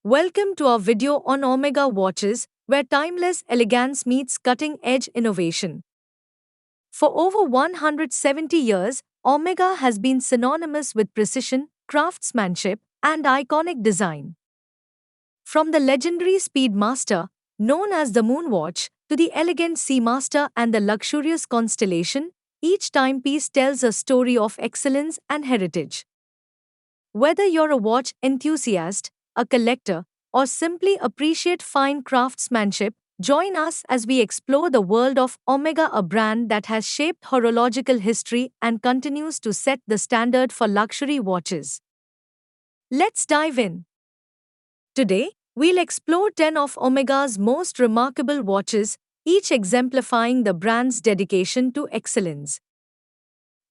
Welcome to our video on Omega watches, where timeless elegance meets cutting-edge innovation. For over 170 years, Omega has been synonymous with precision, craftsmanship, and iconic design. From the legendary Speedmaster, known as the Moonwatch, to the elegant Seamaster and the luxurious Constellation, each timepiece tells a story of excellence and heritage. Whether you're a watch enthusiast, a collector, or simply appreciate fine craftsmanship, join us as we explore the world of Omega, a brand that has shaped horological history and continues to set the standard for luxury watches. Let's dive in. Today, we'll explore 10 of Omega's most remarkable watches, each exemplifying the brand's dedication to excellence.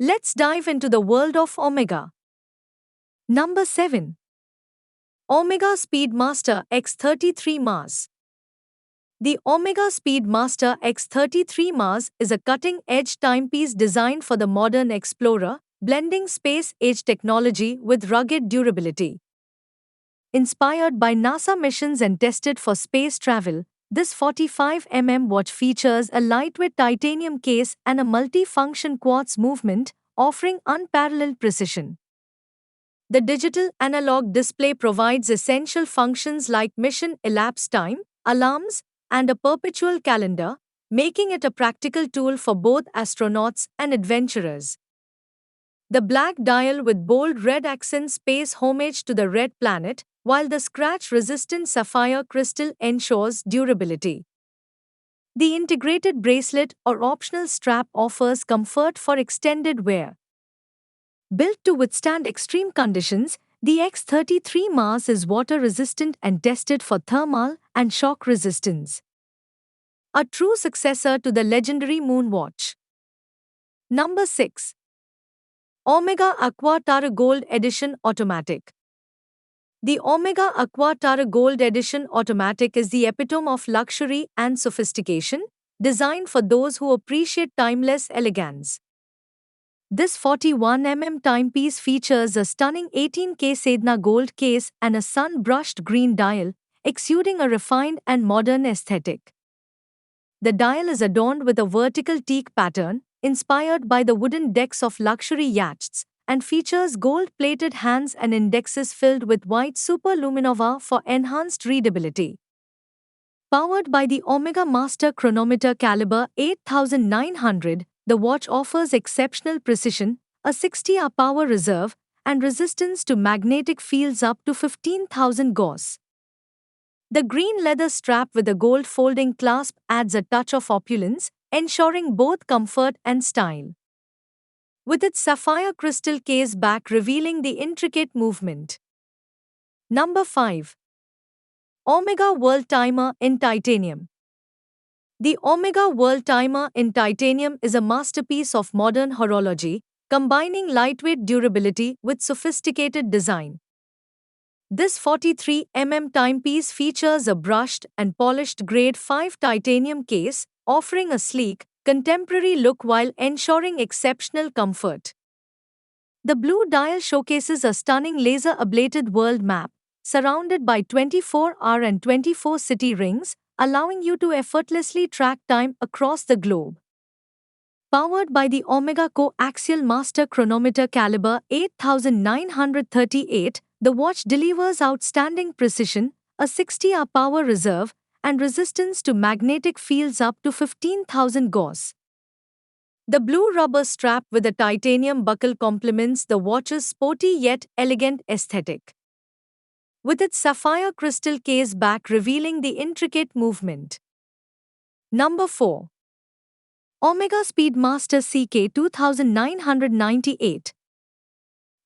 Let's dive into the world of Omega. Number 7. Omega Speedmaster X33 Mars. The Omega Speedmaster X33 Mars is a cutting-edge timepiece designed for the modern explorer, blending space-age technology with rugged durability. Inspired by NASA missions and tested for space travel, this 45 watch features a lightweight titanium case and a multi-function quartz movement, offering unparalleled precision. The digital analog display provides essential functions like mission elapsed time, alarms, and a perpetual calendar, making it a practical tool for both astronauts and adventurers. The black dial with bold red accents pays homage to the red planet, while the scratch-resistant sapphire crystal ensures durability. The integrated bracelet or optional strap offers comfort for extended wear. Built to withstand extreme conditions, the X33 Mars is water-resistant and tested for thermal and shock resistance. A true successor to the legendary Moonwatch. Number 6. Omega Aqua Tara Gold Edition Automatic. The Omega Aqua Tara Gold Edition Automatic is the epitome of luxury and sophistication, designed for those who appreciate timeless elegance. This 41 timepiece features a stunning 18K Sedna gold case and a sun-brushed green dial, exuding a refined and modern aesthetic. The dial is adorned with a vertical teak pattern, inspired by the wooden decks of luxury yachts, and features gold-plated hands and indexes filled with white superluminova for enhanced readability. Powered by the Omega Master Chronometer Caliber 8900, the watch offers exceptional precision, a 60-hour power reserve, and resistance to magnetic fields up to 15,000 Gauss. The green leather strap with a gold folding clasp adds a touch of opulence, ensuring both comfort and style. With its sapphire crystal case back revealing the intricate movement. Number 5. Omega World Timer in Titanium. The Omega World Timer in Titanium is a masterpiece of modern horology, combining lightweight durability with sophisticated design. This 43 timepiece features a brushed and polished Grade 5 titanium case, offering a sleek, contemporary look while ensuring exceptional comfort. The blue dial showcases a stunning laser-ablated world map, surrounded by 24-hour and 24-city rings, allowing you to effortlessly track time across the globe. Powered by the Omega Coaxial Master Chronometer Caliber 8938, the watch delivers outstanding precision, a 60-hour power reserve, and resistance to magnetic fields up to 15,000 Gauss. The blue rubber strap with a titanium buckle complements the watch's sporty yet elegant aesthetic, with its sapphire crystal case back revealing the intricate movement. Number 4. Omega Speedmaster CK 2998.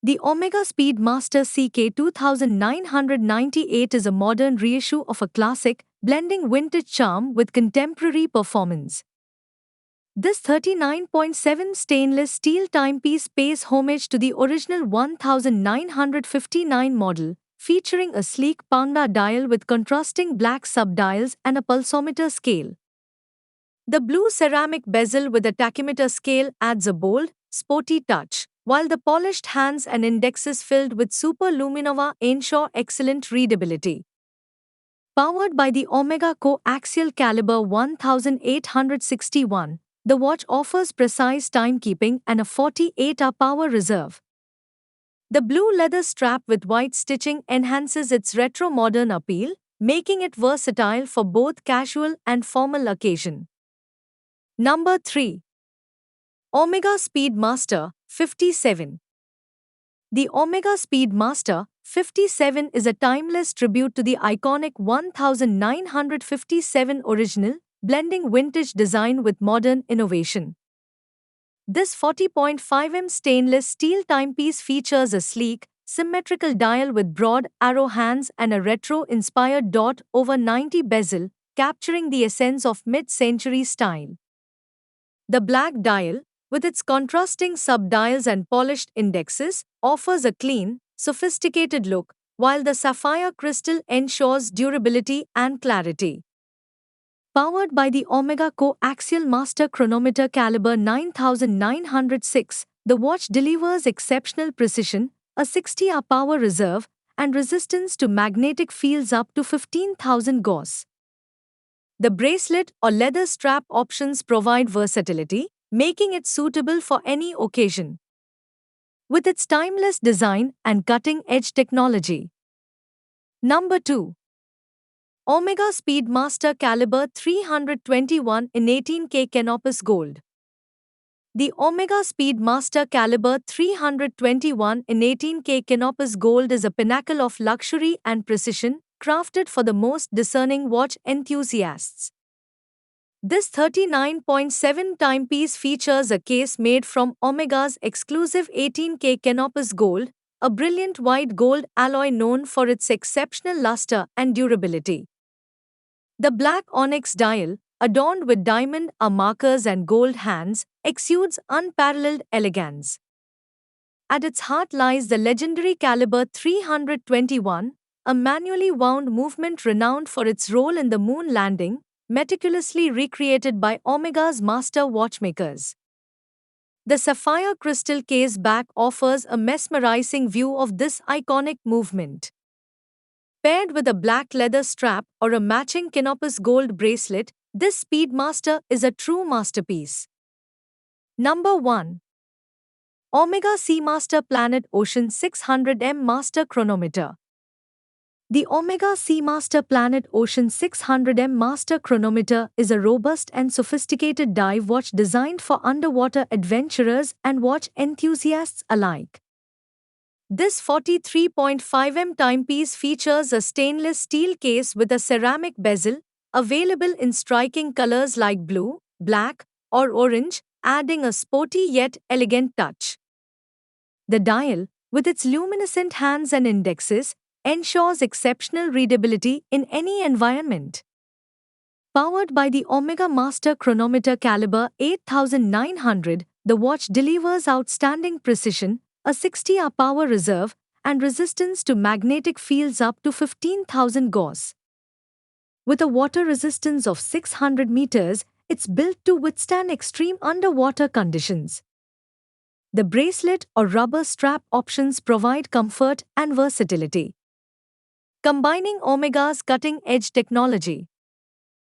The Omega Speedmaster CK 2998 is a modern reissue of a classic, blending vintage charm with contemporary performance. This 39.7 stainless steel timepiece pays homage to the original 1959 model, featuring a sleek Panda dial with contrasting black subdials and a pulsometer scale. The blue ceramic bezel with a tachymeter scale adds a bold, sporty touch, while the polished hands and indexes filled with superluminova ensure excellent readability. Powered by the Omega Coaxial Caliber 1861, the watch offers precise timekeeping and a 48-hour power reserve. The blue leather strap with white stitching enhances its retro-modern appeal, making it versatile for both casual and formal occasion. Number 3. Omega Speedmaster 57. The Omega Speedmaster 57 is a timeless tribute to the iconic 1957 original, blending vintage design with modern innovation. This 40.5mm stainless steel timepiece features a sleek, symmetrical dial with broad arrow hands and a retro-inspired dot over 90 bezel, capturing the essence of mid-century style. The black dial, with its contrasting sub-dials and polished indexes, offers a clean, sophisticated look, while the sapphire crystal ensures durability and clarity. Powered by the Omega Coaxial Master Chronometer Caliber 9906, the watch delivers exceptional precision, a 60-hour power reserve, and resistance to magnetic fields up to 15,000 Gauss. The bracelet or leather strap options provide versatility, making it suitable for any occasion. With its timeless design and cutting-edge technology. Number 2. Omega Speedmaster Caliber 321 in 18K Canopus Gold. The Omega Speedmaster Caliber 321 in 18K Canopus Gold is a pinnacle of luxury and precision, crafted for the most discerning watch enthusiasts. This 39.7 timepiece features a case made from Omega's exclusive 18K Canopus Gold, a brilliant white gold alloy known for its exceptional luster and durability. The black onyx dial, adorned with diamond markers and gold hands, exudes unparalleled elegance. At its heart lies the legendary Caliber 321, a manually wound movement renowned for its role in the moon landing, meticulously recreated by Omega's master watchmakers. The sapphire crystal case back offers a mesmerizing view of this iconic movement. Paired with a black leather strap or a matching Canopus gold bracelet, this Speedmaster is a true masterpiece. Number 1. Omega Seamaster Planet Ocean 600M Master Chronometer. The Omega Seamaster Planet Ocean 600M Master Chronometer is a robust and sophisticated dive watch designed for underwater adventurers and watch enthusiasts alike. This 43.5mm timepiece features a stainless steel case with a ceramic bezel, available in striking colors like blue, black, or orange, adding a sporty yet elegant touch. The dial, with its luminescent hands and indexes, ensures exceptional readability in any environment. Powered by the Omega Master Chronometer Caliber 8900, the watch delivers outstanding precision, a 60-hour power reserve, and resistance to magnetic fields up to 15,000 Gauss. With a water resistance of 600 meters, it's built to withstand extreme underwater conditions. The bracelet or rubber strap options provide comfort and versatility. Combining Omega's cutting-edge technology,